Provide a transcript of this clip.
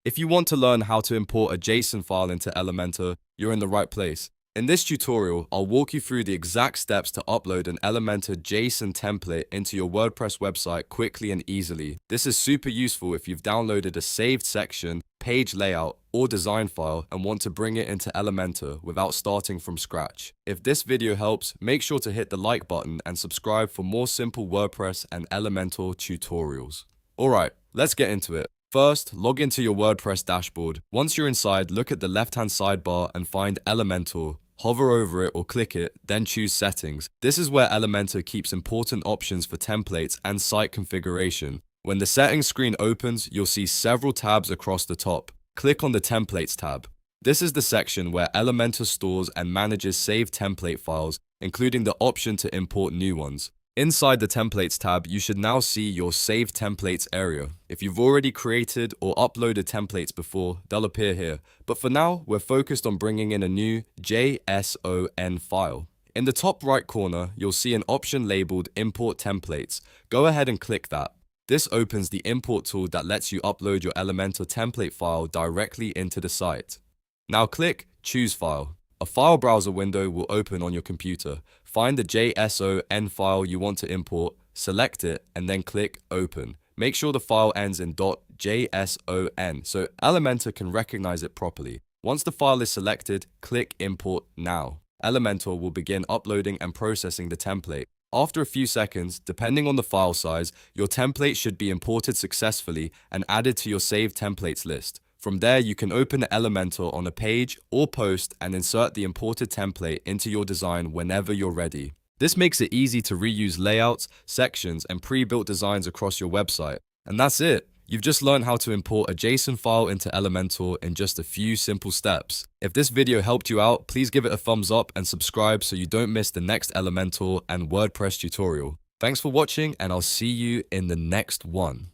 If you want to learn how to import a JSON file into Elementor, you're in the right place. In this tutorial, I'll walk you through the exact steps to upload an Elementor JSON template into your WordPress website quickly and easily. This is super useful if you've downloaded a saved section, page layout, or design file and want to bring it into Elementor without starting from scratch. If this video helps, make sure to hit the like button and subscribe for more simple WordPress and Elementor tutorials. Alright, let's get into it. First, log into your WordPress dashboard. Once you're inside, look at the left-hand sidebar and find Elementor. Hover over it or click it, then choose Settings. This is where Elementor keeps important options for templates and site configuration. When the settings screen opens, you'll see several tabs across the top. Click on the Templates tab. This is the section where Elementor stores and manages saved template files, including the option to import new ones. Inside the Templates tab, you should now see your Saved Templates area. If you've already created or uploaded templates before, they'll appear here. But for now, we're focused on bringing in a new JSON file. In the top right corner, you'll see an option labeled Import Templates. Go ahead and click that. This opens the import tool that lets you upload your Elementor template file directly into the site. Now click Choose File. A file browser window will open on your computer. Find the JSON file you want to import, select it, and then click Open. Make sure the file ends in .json so Elementor can recognize it properly. Once the file is selected, click Import Now. Elementor will begin uploading and processing the template. After a few seconds, depending on the file size, your template should be imported successfully and added to your saved templates list. From there, you can open Elementor on a page or post and insert the imported template into your design whenever you're ready. This makes it easy to reuse layouts, sections, and pre-built designs across your website. And that's it. You've just learned how to import a JSON file into Elementor in just a few simple steps. If this video helped you out, please give it a thumbs up and subscribe so you don't miss the next Elementor and WordPress tutorial. Thanks for watching, and I'll see you in the next one.